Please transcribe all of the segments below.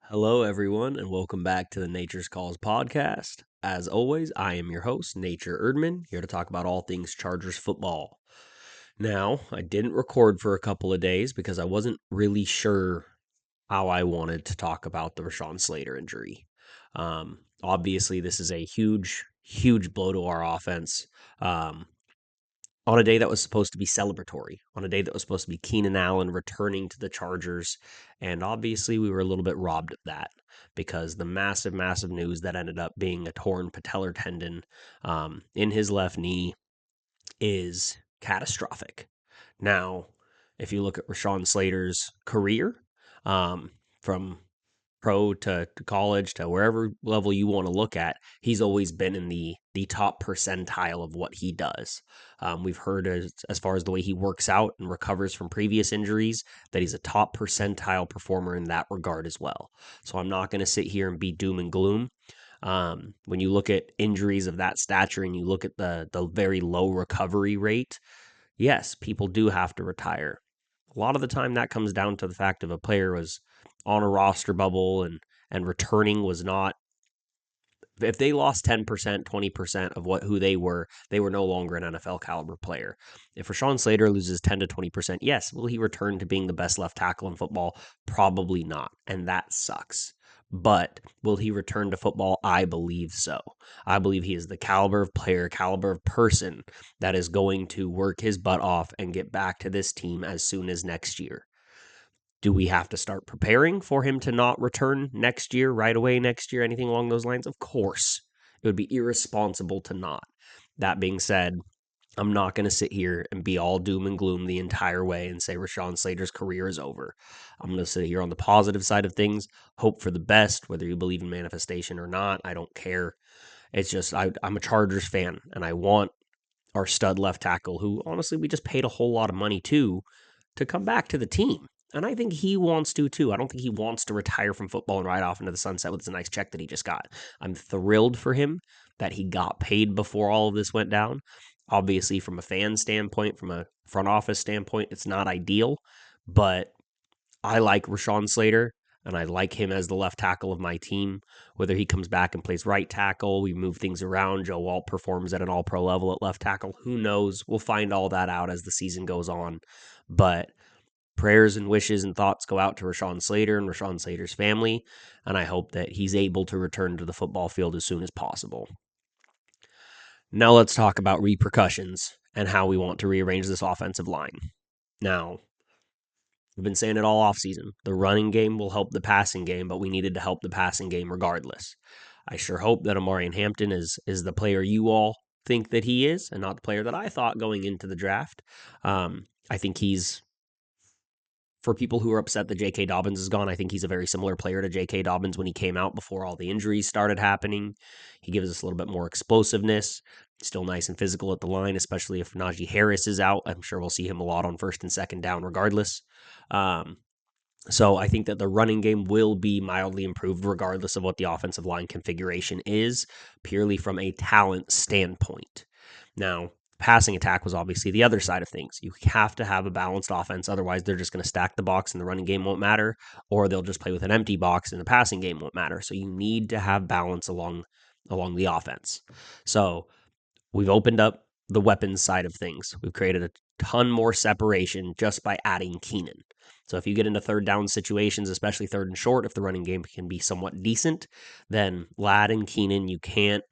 Hello, everyone, and welcome back to the Nature's Calls podcast. As always, I am your host, Nature Erdman, here to talk about all things Chargers football. Now, I didn't record for a couple of days because I wasn't really sure how I wanted to talk about the Rashawn Slater injury. Obviously, this is a huge blow to our offense. On a day that was supposed to be celebratory, on a day that was supposed to be Keenan Allen returning to the Chargers. And obviously, we were a little bit robbed of that because the massive news that ended up being a torn patellar tendon in his left knee is catastrophic. Now, if you look at Rashawn Slater's career, from pro to college to wherever level you want to look at, he's always been in the top percentile of what he does. We've heard as far as the way he works out and recovers from previous injuries that he's a top percentile performer in that regard as well. So I'm not going to sit here and be doom and gloom. When you look at injuries of that stature and you look at the very low recovery rate, yes, people do have to retire. A lot of the time that comes down to the fact of a player was on a roster bubble and returning was not, if they lost 10%, 20% of who they were no longer an NFL caliber player. If Rashawn Slater loses 10 to 20%, yes, will he return to being the best left tackle in football? Probably not, and that sucks. But will he return to football? I believe so. I believe he is the caliber of player, caliber of person that is going to work his butt off and get back to this team as soon as next year. Do we have to start preparing for him to not return next year, right away next year, anything along those lines? Of course. It would be irresponsible to not. That being said, I'm not going to sit here and be all doom and gloom the entire way and say Rashawn Slater's career is over. I'm going to sit here on the positive side of things, hope for the best, whether you believe in manifestation or not. I don't care. It's just I'm a Chargers fan, and I want our stud left tackle, who honestly we just paid a whole lot of money to come back to the team. And I think he wants to too. I don't think he wants to retire from football and ride off into the sunset with a nice check that he just got. I'm thrilled for him that he got paid before all of this went down. Obviously, from a fan standpoint, from a front office standpoint, it's not ideal, but I like Rashawn Slater, and I like him as the left tackle of my team. Whether he comes back and plays right tackle, we move things around. Joe Walt performs at an all pro level at left tackle. Who knows? We'll find all that out as the season goes on. But prayers and wishes and thoughts go out to Rashawn Slater and Rashawn Slater's family, and I hope that he's able to return to the football field as soon as possible. Now let's talk about repercussions and how we want to rearrange this offensive line. Now, we've been saying it all offseason. The running game will help the passing game, but we needed to help the passing game regardless. I sure hope that Amarian Hampton is the player you all think that he is and not the player that I thought going into the draft. I think he's, for people who are upset that J.K. Dobbins is gone, I think he's a very similar player to J.K. Dobbins when he came out before all the injuries started happening. He gives us a little bit more explosiveness. Still nice and physical at the line, especially if Najee Harris is out. I'm sure we'll see him a lot on first and second down regardless. So I think that the running game will be mildly improved regardless of what the offensive line configuration is, purely from a talent standpoint. Now, passing attack was obviously the other side of things. You have to have a balanced offense. Otherwise, they're just going to stack the box and the running game won't matter, or they'll just play with an empty box and the passing game won't matter. So you need to have balance along the offense. So we've opened up the weapons side of things. We've created a ton more separation just by adding Keenan. So if you get into third down situations, especially third and short, if the running game can be somewhat decent, then Ladd and Keenan, you can't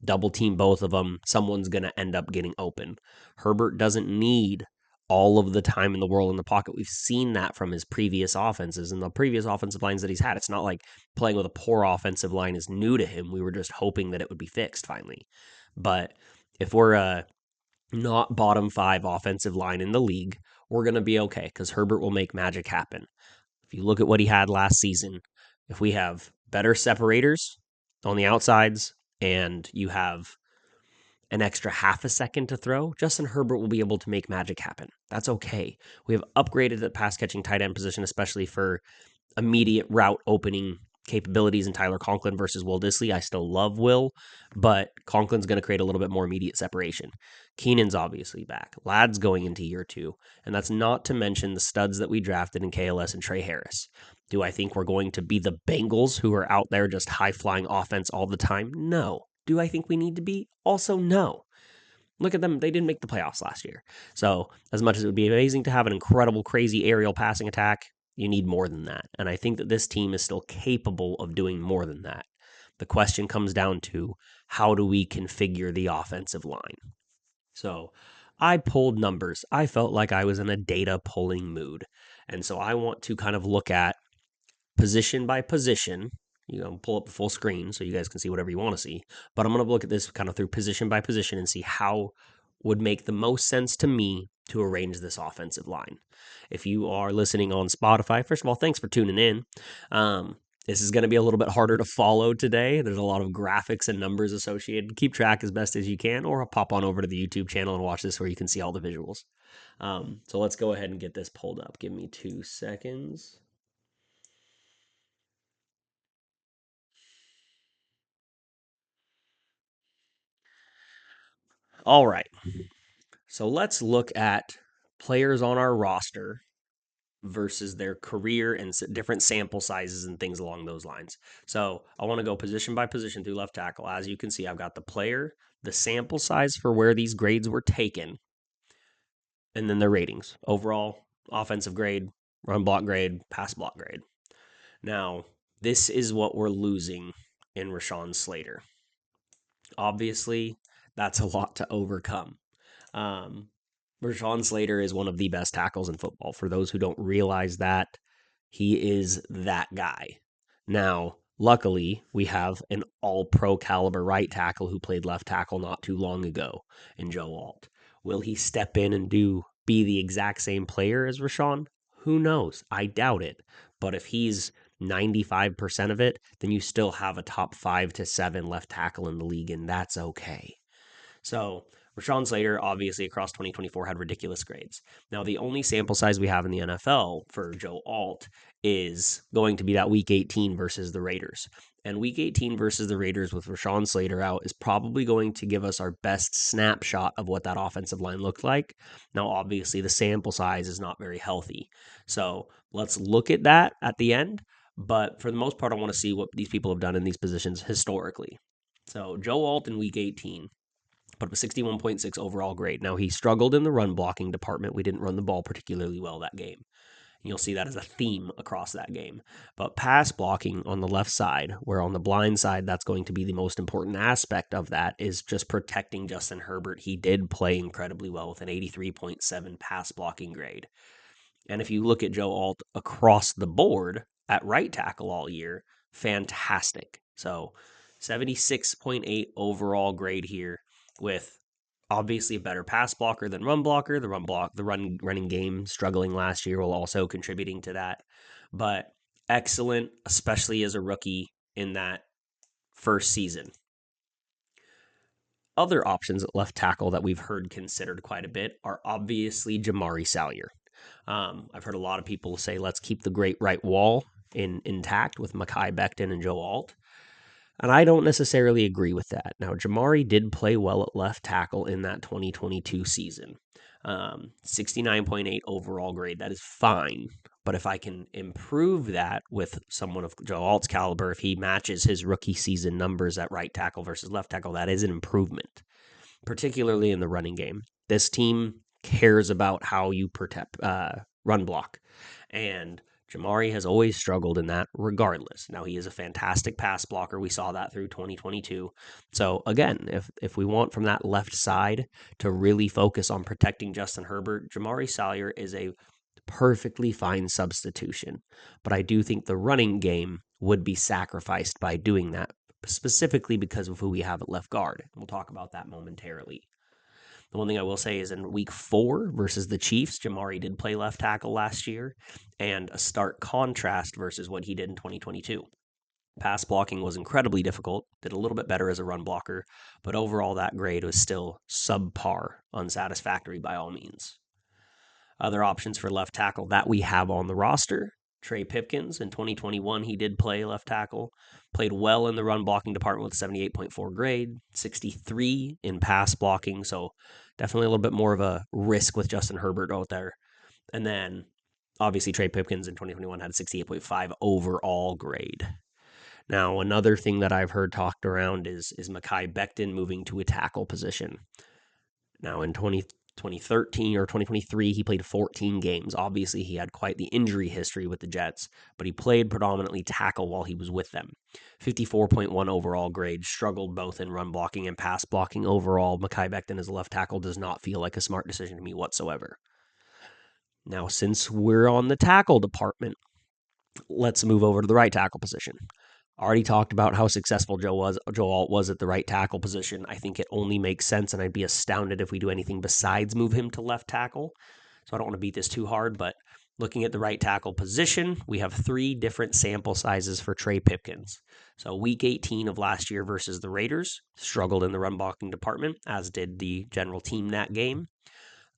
double team both of them. Someone's going to end up getting open. Herbert doesn't need all of the time in the world in the pocket. We've seen that from his previous offenses and the previous offensive lines that he's had. It's not like playing with a poor offensive line is new to him. We were just hoping that it would be fixed finally. But if we're a not bottom 5 offensive line in the league, we're going to be okay because Herbert will make magic happen. If you look at what he had last season, if we have better separators on the outsides and you have an extra half a second to throw, Justin Herbert will be able to make magic happen. That's okay. We have upgraded the pass catching tight end position, especially for immediate route opening capabilities in Tyler Conklin versus Will Dissly. I still love Will, but Conklin's going to create a little bit more immediate separation. Keenan's obviously back. Ladd's going into year 2, and that's not to mention the studs that we drafted in KLS and Trey Harris. Do I think we're going to be the Bengals who are out there just high flying offense all the time? No. Do I think we need to be? Also, no. Look at them. They didn't make the playoffs last year. So, as much as it would be amazing to have an incredible, crazy aerial passing attack, you need more than that. And I think that this team is still capable of doing more than that. The question comes down to how do we configure the offensive line? So, I pulled numbers. I felt like I was in a data pulling mood. And so, I want to kind of look at position by position. Pull up the full screen so you guys can see whatever you want to see. But I'm going to look at this kind of through position by position and see how would make the most sense to me to arrange this offensive line. If you are listening on Spotify, first of all, thanks for tuning in. This is going to be a little bit harder to follow today. There's a lot of graphics and numbers associated. Keep track as best as you can, or pop on over to the YouTube channel and watch this where you can see all the visuals. So let's go ahead and get this pulled up. Give me 2 seconds. All right. So let's look at players on our roster versus their career and different sample sizes and things along those lines. So I want to go position by position through left tackle. As you can see, I've got the player, the sample size for where these grades were taken, and then their ratings. Overall, offensive grade, run block grade, pass block grade. Now, this is what we're losing in Rashawn Slater. Obviously, that's a lot to overcome. Um, Rashawn Slater is one of the best tackles in football. For those who don't realize that, he is that guy. Now, luckily, we have an all pro caliber right tackle who played left tackle not too long ago in Joe Alt. Will he step in and be the exact same player as Rashawn? Who knows? I doubt it. But if he's 95% of it, then you still have a top 5 to 7 left tackle in the league, and that's okay. So Rashawn Slater, obviously, across 2024 had ridiculous grades. Now, the only sample size we have in the NFL for Joe Alt is going to be that Week 18 versus the Raiders. And Week 18 versus the Raiders with Rashawn Slater out is probably going to give us our best snapshot of what that offensive line looked like. Now, obviously, the sample size is not very healthy. So let's look at that at the end. But for the most part, I want to see what these people have done in these positions historically. So Joe Alt in Week 18 put up a 61.6 overall grade. Now, he struggled in the run blocking department. We didn't run the ball particularly well that game. You'll see that as a theme across that game. But pass blocking on the left side, where on the blind side, that's going to be the most important aspect of that, is just protecting Justin Herbert. He did play incredibly well with an 83.7 pass blocking grade. And if you look at Joe Alt across the board at right tackle all year, fantastic. So 76.8 overall grade here with obviously a better pass blocker than run blocker. The running game struggling last year while also contributing to that. But excellent, especially as a rookie in that first season. Other options at left tackle that we've heard considered quite a bit are obviously Jamari Salyer. I've heard a lot of people say, let's keep the great right wall intact with Mekhi Becton and Joe Alt. And I don't necessarily agree with that. Now, Jamari did play well at left tackle in that 2022 season. 69.8 overall grade. That is fine. But if I can improve that with someone of Joe Alt's caliber, if he matches his rookie season numbers at right tackle versus left tackle, that is an improvement, particularly in the running game. This team cares about how you protect run block. And Jamari has always struggled in that regardless. Now, he is a fantastic pass blocker. We saw that through 2022. So, again, if we want from that left side to really focus on protecting Justin Herbert, Jamari Salyer is a perfectly fine substitution. But I do think the running game would be sacrificed by doing that, specifically because of who we have at left guard. We'll talk about that momentarily. The one thing I will say is in week 4 versus the Chiefs, Jamari did play left tackle last year, and a stark contrast versus what he did in 2022. Pass blocking was incredibly difficult, did a little bit better as a run blocker, but overall that grade was still subpar, unsatisfactory by all means. Other options for left tackle that we have on the roster, Trey Pipkins. In 2021, he did play left tackle, played well in the run blocking department with 78.4 grade, 63 in pass blocking, so definitely a little bit more of a risk with Justin Herbert out there. And then obviously Trey Pipkins in 2021 had a 68.5 overall grade. Now, another thing that I've heard talked around is Mekhi Becton moving to a tackle position. Now, in 2013 or 2023, he played 14 games. Obviously, he had quite the injury history with the Jets, but he played predominantly tackle while he was with them. 54.1 overall grade, struggled both in run blocking and pass blocking overall. Mekhi Becton as a left tackle does not feel like a smart decision to me whatsoever. Now, since we're on the tackle department, let's move over to the right tackle position. Already talked about how successful Joe Alt was at the right tackle position. I think it only makes sense, and I'd be astounded if we do anything besides move him to left tackle. So I don't want to beat this too hard, but looking at the right tackle position, we have 3 different sample sizes for Trey Pipkins. So week 18 of last year versus the Raiders, struggled in the run blocking department, as did the general team that game.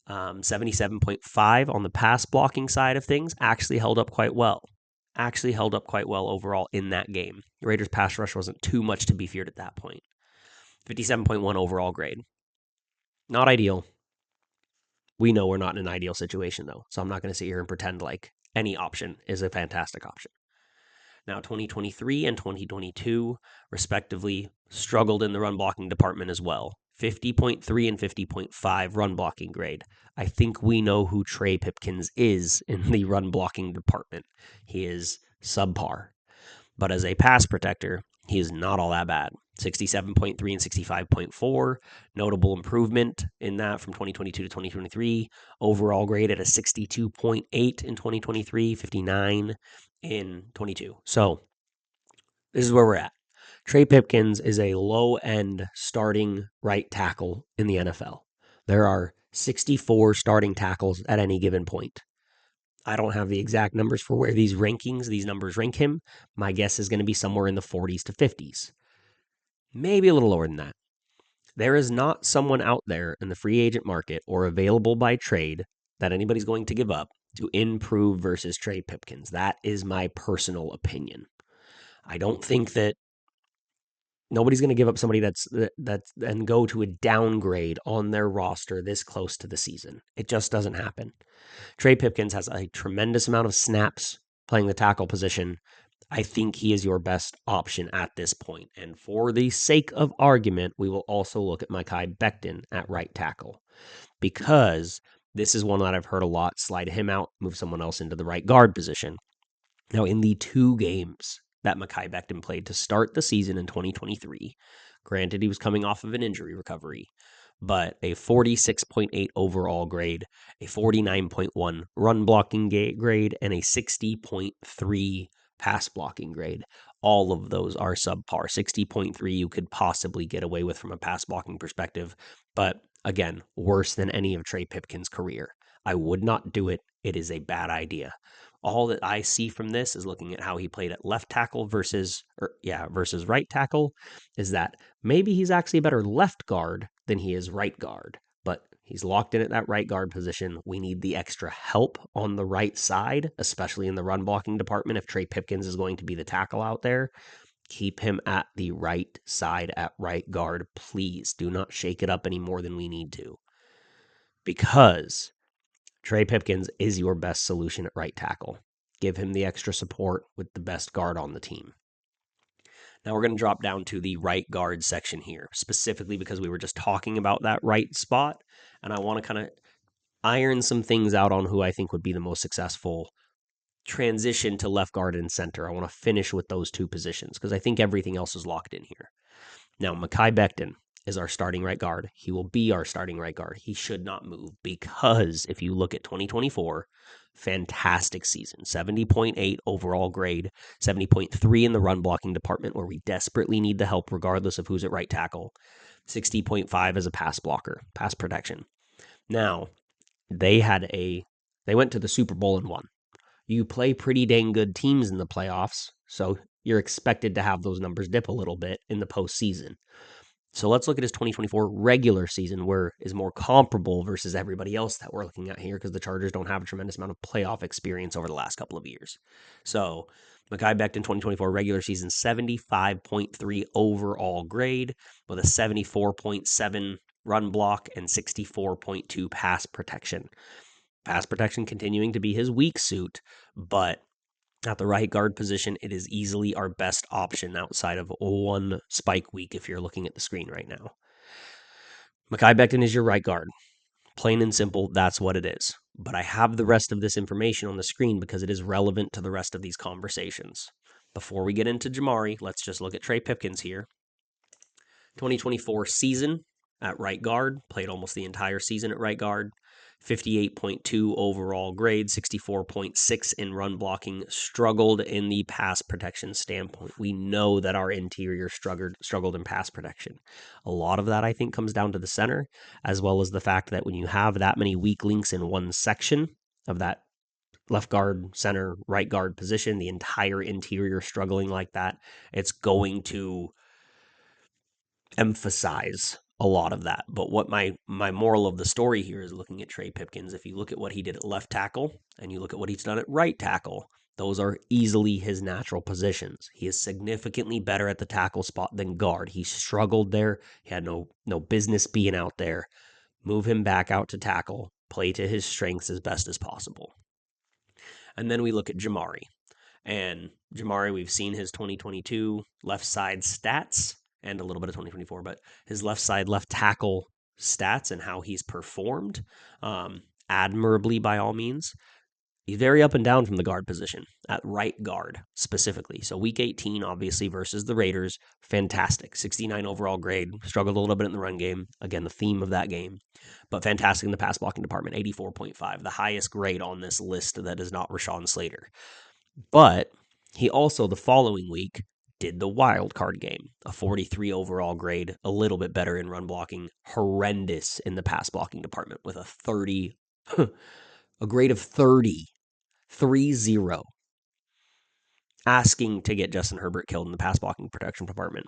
77.5 on the pass blocking side of things, actually held up quite well. Overall in that game. The Raiders' pass rush wasn't too much to be feared at that point. 57.1 overall grade. Not ideal. We know we're not in an ideal situation, though, so I'm not going to sit here and pretend like any option is a fantastic option. Now, 2023 and 2022, respectively, struggled in the run blocking department as well. 50.3 and 50.5 run blocking grade. I think we know who Trey Pipkins is in the run blocking department. He is subpar. But as a pass protector, he is not all that bad. 67.3 and 65.4. Notable improvement in that from 2022 to 2023. Overall grade at a 62.8 in 2023, 59 in 22. So this is where we're at. Trey Pipkins is a low-end starting right tackle in the NFL. There are 64 starting tackles at any given point. I don't have the exact numbers for where these numbers rank him. My guess is going to be somewhere in the 40s to 50s. Maybe a little lower than that. There is not someone out there in the free agent market or available by trade that anybody's going to give up to improve versus Trey Pipkins. That is my personal opinion. I don't think that nobody's going to give up somebody that's and go to a downgrade on their roster this close to the season. It just doesn't happen. Trey Pipkins has a tremendous amount of snaps playing the tackle position. I think he is your best option at this point. And for the sake of argument, we will also look at Mekhi Becton at right tackle, because this is one that I've heard a lot. Slide him out, move someone else into the right guard position. Now, in the 2 games that Mekhi Becton played to start the season in 2023, granted he was coming off of an injury recovery, but a 46.8 overall grade, a 49.1 run blocking grade, and a 60.3 pass blocking grade. All of those are subpar. 60.3 you could possibly get away with from a pass blocking perspective, but again, worse than any of Trey Pipkins' career. I would not do it. It is a bad idea. All that I see from this is looking at how he played at left tackle versus right tackle, is that maybe he's actually a better left guard than he is right guard, but he's locked in at that right guard position. We need the extra help on the right side, especially in the run blocking department. If Trey Pipkins is going to be the tackle out there, keep him at the right side at right guard. Please do not shake it up any more than we need to, because Trey Pipkins is your best solution at right tackle. Give him the extra support with the best guard on the team. Now we're going to drop down to the right guard section here, specifically because we were just talking about that right spot, and I want to kind of iron some things out on who I think would be the most successful transition to left guard and center. I want to finish with those 2 positions because I think everything else is locked in here. Now, Mekhi Becton is our starting right guard. He will be our starting right guard. He should not move, because if you look at 2024, fantastic season. 70.8 overall grade, 70.3 in the run blocking department, where we desperately need the help regardless of who's at right tackle. 60.5 as a pass blocker, pass protection. Now, they went to the Super Bowl and won. You play pretty dang good teams in the playoffs, so you're expected to have those numbers dip a little bit in the postseason. So let's look at his 2024 regular season, where is more comparable versus everybody else that we're looking at here, because the Chargers don't have a tremendous amount of playoff experience over the last couple of years. So Mekhi Becton 2024 regular season, 75.3 overall grade with a 74.7 run block and 64.2 pass protection. Pass protection continuing to be his weak suit, but at the right guard position, it is easily our best option outside of one spike week if you're looking at the screen right now. Mekhi Becton is your right guard. Plain and simple, that's what it is. But I have the rest of this information on the screen because it is relevant to the rest of these conversations. Before we get into Jamari, let's just look at Trey Pipkins here. 2024 season at right guard, played almost the entire season at right guard. 58.2 overall grade, 64.6 in run blocking, struggled in the pass protection standpoint. We know that our interior struggled in pass protection. A lot of that, I think, comes down to the center, as well as the fact that when you have that many weak links in one section of that left guard, center, right guard position, the entire interior struggling like that, it's going to emphasize a lot of that. But what my moral of the story here is looking at Trey Pipkins. If you look at what he did at left tackle and you look at what he's done at right tackle, those are easily his natural positions. He is significantly better at the tackle spot than guard. He struggled there. He had no business being out there. Move him back out to tackle. Play to his strengths as best as possible. And then we look at Jamari. And Jamari, we've seen his 2022 left side stats and a little bit of 2024, but his left side, left tackle stats and how he's performed admirably by all means. He's very up and down from the guard position, at right guard specifically. So week 18, obviously, versus the Raiders, fantastic. 69 overall grade, struggled a little bit in the run game. Again, the theme of that game. But fantastic in the pass blocking department, 84.5, the highest grade on this list that is not Rashawn Slater. But he also, the following week, did the wild card game, a 43 overall grade, a little bit better in run blocking, horrendous in the pass blocking department with a 30, a grade of 30, 3-0, asking to get Justin Herbert killed in the pass blocking protection department.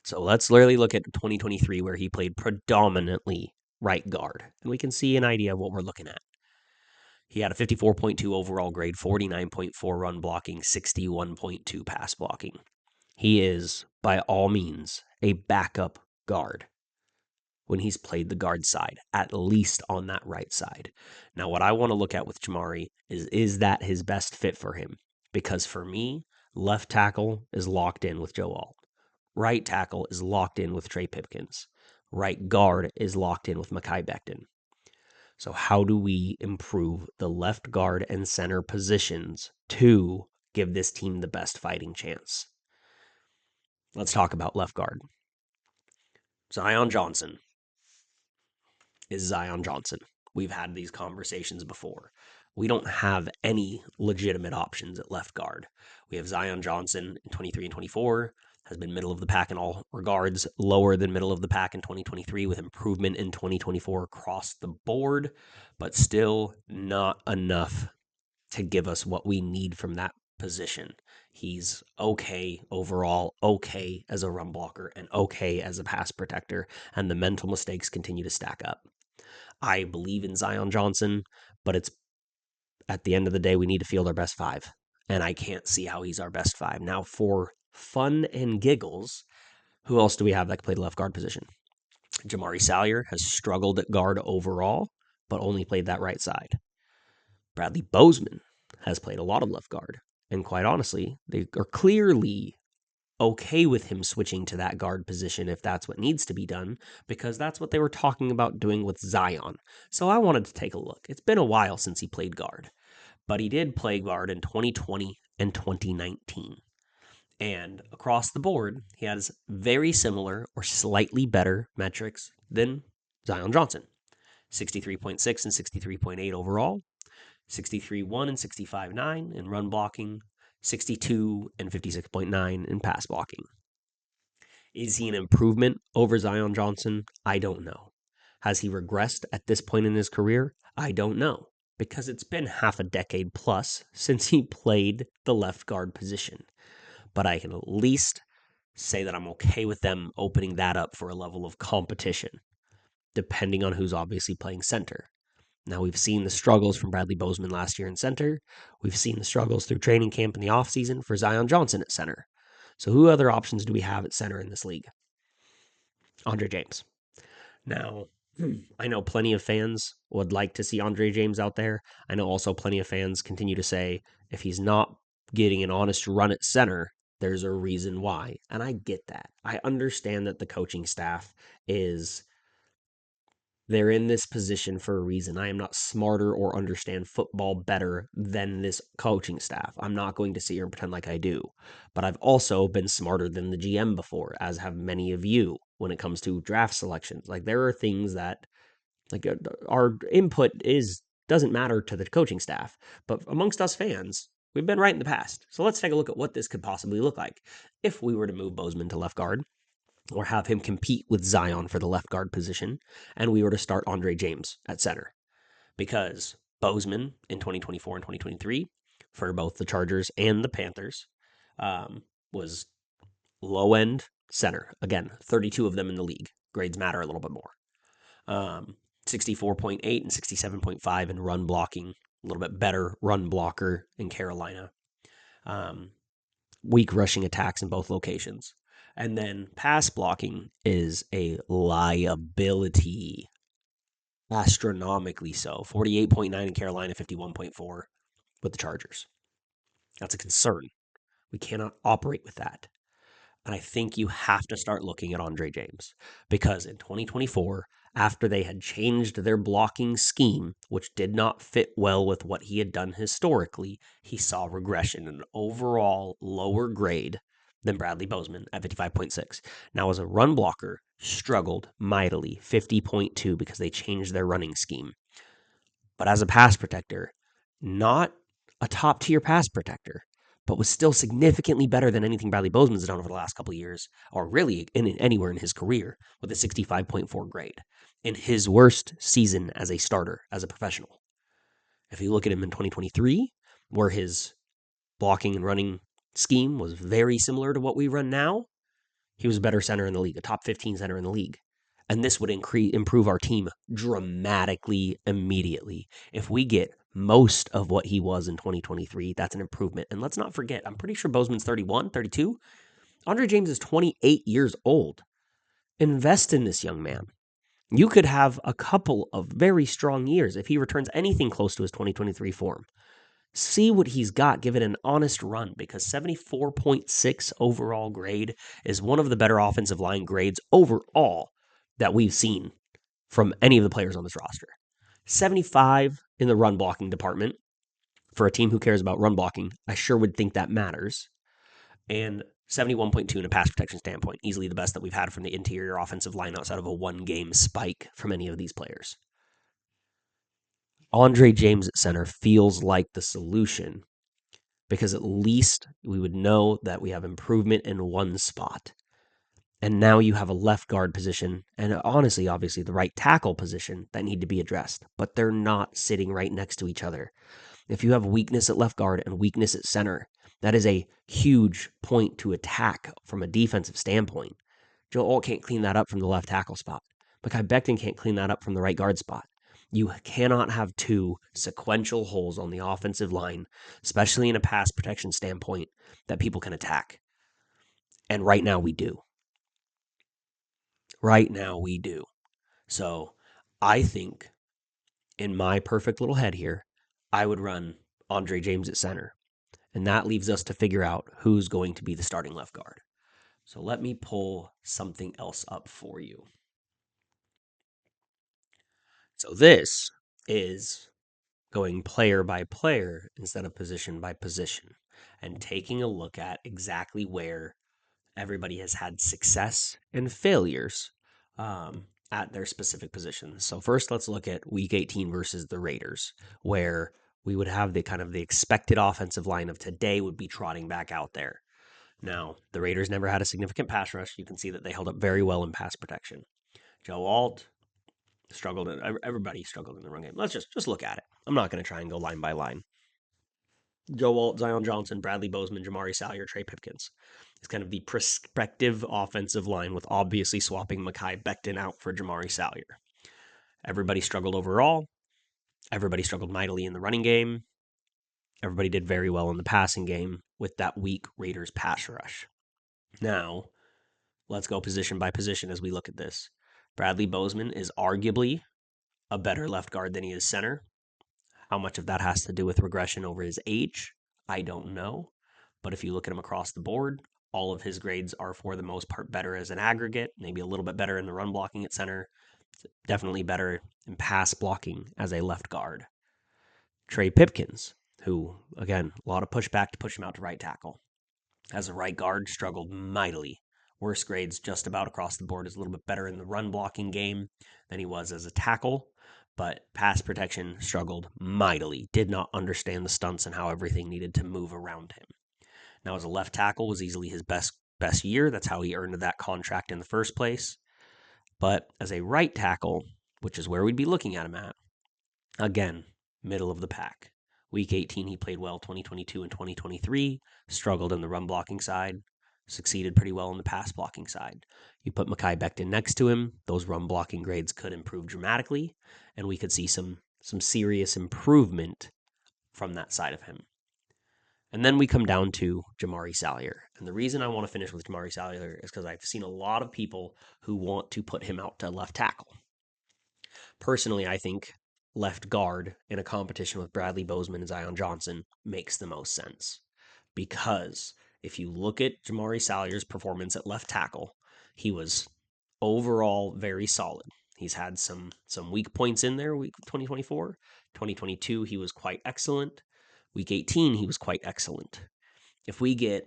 So let's literally look at 2023 where he played predominantly right guard, and we can see an idea of what we're looking at. He had a 54.2 overall grade, 49.4 run blocking, 61.2 pass blocking. He is, by all means, a backup guard when he's played the guard side, at least on that right side. Now, what I want to look at with Jamari is that his best fit for him? Because for me, left tackle is locked in with Joe Alt. Right tackle is locked in with Trey Pipkins. Right guard is locked in with Mekhi Becton. So how do we improve the left guard and center positions to give this team the best fighting chance? Let's talk about left guard. Zion Johnson is Zion Johnson. We've had these conversations before. We don't have any legitimate options at left guard. We have Zion Johnson in 23 and 24, has been middle of the pack in all regards, lower than middle of the pack in 2023 with improvement in 2024 across the board, but still not enough to give us what we need from that position. He's okay overall, okay as a run blocker, and okay as a pass protector, and the mental mistakes continue to stack up. I believe in Zion Johnson, but it's at the end of the day, we need to field our best five, and I can't see how he's our best five. Now, for fun and giggles, who else do we have that can play the left guard position? Jamari Salyer has struggled at guard overall, but only played that right side. Bradley Bozeman has played a lot of left guard, and quite honestly, they are clearly okay with him switching to that guard position if that's what needs to be done, because that's what they were talking about doing with Zion. So I wanted to take a look. It's been a while since he played guard, but he did play guard in 2020 and 2019. And across the board, he has very similar or slightly better metrics than Zion Johnson. 63.6 and 63.8 overall, 63.1 and 65.9 in run blocking, 62 and 56.9 in pass blocking. Is he an improvement over Zion Johnson? I don't know. Has he regressed at this point in his career? I don't know, because it's been half a decade plus since he played the left guard position. But I can at least say that I'm okay with them opening that up for a level of competition, depending on who's obviously playing center. Now, we've seen the struggles from Bradley Bozeman last year in center. We've seen the struggles through training camp in the offseason for Zion Johnson at center. So who other options do we have at center in this league? Andre James. Now, I know plenty of fans would like to see Andre James out there. I know also plenty of fans continue to say if he's not getting an honest run at center, there's a reason why. And I get that. I understand that the coaching staff is they're in this position for a reason. I am not smarter or understand football better than this coaching staff. I'm not going to sit here and pretend like I do. But I've also been smarter than the GM before, as have many of you when it comes to draft selections. Like there are things that our input is doesn't matter to the coaching staff, but amongst us fans, we've been right in the past. So let's take a look at what this could possibly look like if we were to move Bozeman to left guard or have him compete with Zion for the left guard position, and we were to start Andre James at center. Because Bozeman in 2024 and 2023, for both the Chargers and the Panthers, was low end center. Again, 32 of them in the league. Grades matter a little bit more. 64.8 and 67.5 in run blocking. A little bit better run blocker in Carolina. Weak rushing attacks in both locations. And then pass blocking is a liability. Astronomically so. 48.9 in Carolina, 51.4 with the Chargers. That's a concern. We cannot operate with that. And I think you have to start looking at Andre James because in 2024, after they had changed their blocking scheme, which did not fit well with what he had done historically, he saw regression in an overall lower grade than Bradley Bozeman at 55.6. Now, as a run blocker, struggled mightily, 50.2, because they changed their running scheme. But as a pass protector, not a top tier pass protector, but was still significantly better than anything Bradley Bozeman's done over the last couple of years, or really anywhere in his career, with a 65.4 grade in his worst season as a starter, as a professional. If you look at him in 2023, where his blocking and running scheme was very similar to what we run now, he was a better center in the league, a top 15 center in the league. And this would improve our team dramatically immediately. If we get most of what he was in 2023, that's an improvement. And let's not forget, I'm pretty sure Bozeman's 31, 32. Andre James is 28 years old. Invest in this young man. You could have a couple of very strong years if he returns anything close to his 2023 form. See what he's got, give it an honest run, because 74.6 overall grade is one of the better offensive line grades overall that we've seen from any of the players on this roster. 75 in the run blocking department for a team who cares about run blocking. I sure would think that matters. And 71.2 in a pass protection standpoint, easily the best that we've had from the interior offensive line outside of a one-game spike from any of these players. Andre James at center feels like the solution because at least we would know that we have improvement in one spot. And now you have a left guard position and honestly, obviously, the right tackle position that need to be addressed, but they're not sitting right next to each other. If you have weakness at left guard and weakness at center, that is a huge point to attack from a defensive standpoint. Joe Alt can't clean that up from the left tackle spot. Mekhi Becton can't clean that up from the right guard spot. You cannot have two sequential holes on the offensive line, especially in a pass protection standpoint, that people can attack. And right now we do. Right now we do. So I think in my perfect little head here, I would run Andre James at center. And that leaves us to figure out who's going to be the starting left guard. So let me pull something else up for you. So this is going player by player instead of position by position and taking a look at exactly where everybody has had success and failures at their specific positions. So first, let's look at Week 18 versus the Raiders, where we would have the kind of the expected offensive line of today would be trotting back out there. Now, the Raiders never had a significant pass rush. You can see that they held up very well in pass protection. Joe Alt struggled. Everybody struggled in the run game. Let's just look at it. I'm not going to try and go line by line. Joe Alt, Zion Johnson, Bradley Bozeman, Jamari Salyer, Trey Pipkins. It's kind of the prospective offensive line with obviously swapping Mekhi Becton out for Jamari Salyer. Everybody struggled overall. Everybody struggled mightily in the running game. Everybody did very well in the passing game with that weak Raiders pass rush. Now, let's go position by position as we look at this. Bradley Bozeman is arguably a better left guard than he is center. How much of that has to do with regression over his age, I don't know. But if you look at him across the board, all of his grades are for the most part better as an aggregate, maybe a little bit better in the run blocking at center, definitely better in pass blocking as a left guard. Trey Pipkins, who, again, a lot of pushback to push him out to right tackle. As a right guard, struggled mightily. Worst grades just about across the board. Is a little bit better in the run blocking game than he was as a tackle, but pass protection struggled mightily. Did not understand the stunts and how everything needed to move around him. Now, as a left tackle, was easily his best year. That's how he earned that contract in the first place. But as a right tackle, which is where we'd be looking at him at, again, middle of the pack. Week 18, he played well. 2022 and 2023, struggled in the run blocking side, succeeded pretty well in the pass blocking side. You put Mekhi Becton next to him, those run blocking grades could improve dramatically, and we could see some serious improvement from that side of him. And then we come down to Jamari Salyer. And the reason I want to finish with Jamari Salyer is because I've seen a lot of people who want to put him out to left tackle. Personally, I think left guard in a competition with Bradley Bozeman and Zion Johnson makes the most sense. Because if you look at Jamari Salyer's performance at left tackle, he was overall very solid. He's had some weak points in there, week 2024. 2022, he was quite excellent. Week 18, he was quite excellent. If we get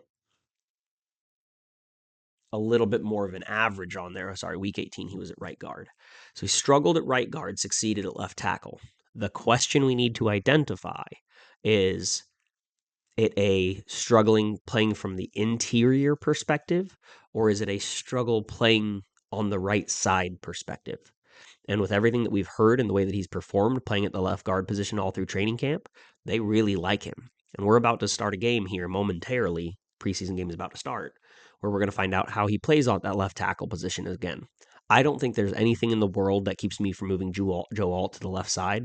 a little bit more of an average on there. Sorry, week 18, he was at right guard. So he struggled at right guard, succeeded at left tackle. The question we need to identify is it a struggling playing from the interior perspective, or is it a struggle playing on the right side perspective? And with everything that we've heard and the way that he's performed playing at the left guard position all through training camp, they really like him. And we're about to start a game here momentarily. Preseason game is about to start, where we're going to find out how he plays on that left tackle position again. I don't think there's anything in the world that keeps me from moving Joe Alt to the left side,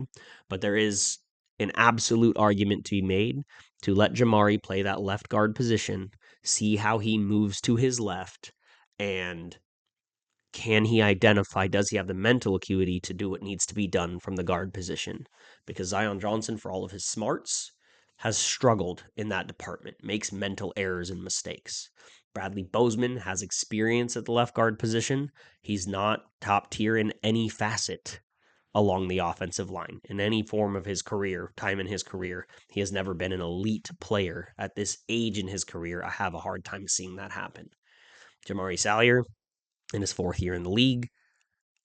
but there is an absolute argument to be made to let Jamari play that left guard position, see how he moves to his left, and can he identify, does he have the mental acuity to do what needs to be done from the guard position? Because Zion Johnson, for all of his smarts, has struggled in that department, makes mental errors and mistakes. Bradley Bozeman has experience at the left guard position. He's not top tier in any facet along the offensive line. In any form of his career, time in his career, he has never been an elite player. At this age in his career, I have a hard time seeing that happen. Jamari Salyer, in his fourth year in the league.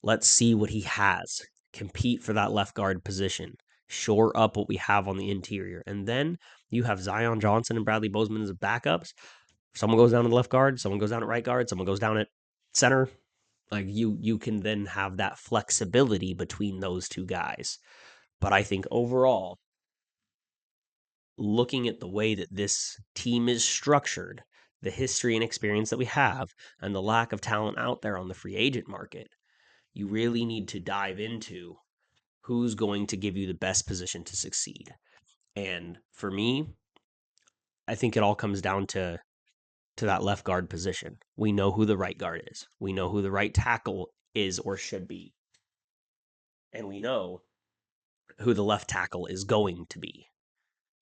Let's see what he has. Compete for that left guard position. Shore up what we have on the interior. And then you have Zion Johnson and Bradley Bozeman as backups. Someone goes down to the left guard, someone goes down at right guard, someone goes down at center. Like you can then have that flexibility between those two guys. But I think overall, looking at the way that this team is structured, the history and experience that we have, and the lack of talent out there on the free agent market, you really need to dive into who's going to give you the best position to succeed. And for me, I think it all comes down to that left guard position. We know who the right guard is. We know who the right tackle is or should be. And we know who the left tackle is going to be.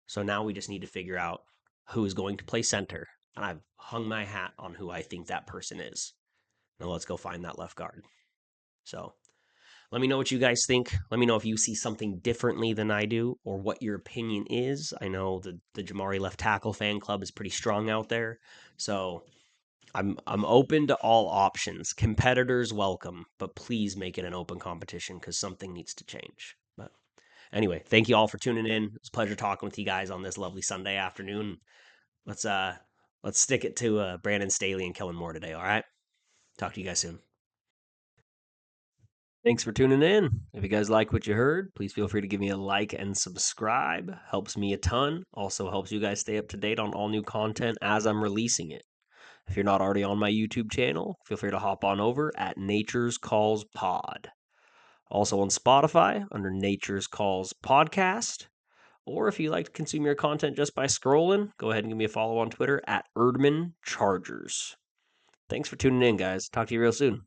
So now we just need to figure out who is going to play center. And I've hung my hat on who I think that person is. Now let's go find that left guard. So let me know what you guys think. Let me know if you see something differently than I do or what your opinion is. I know the Jamari left tackle fan club is pretty strong out there. So I'm open to all options. Competitors welcome, but please make it an open competition because something needs to change. But anyway, thank you all for tuning in. It's a pleasure talking with you guys on this lovely Sunday afternoon. Let's stick it to Brandon Staley and Kellen Moore today, all right? Talk to you guys soon. Thanks for tuning in. If you guys like what you heard, please feel free to give me a like and subscribe. Helps me a ton. Also helps you guys stay up to date on all new content as I'm releasing it. If you're not already on my YouTube channel, feel free to hop on over at Nature's Calls Pod. Also on Spotify under Nature's Calls Podcast. Or if you like to consume your content just by scrolling, go ahead and give me a follow on Twitter at Erdman Chargers. Thanks for tuning in, guys. Talk to you real soon.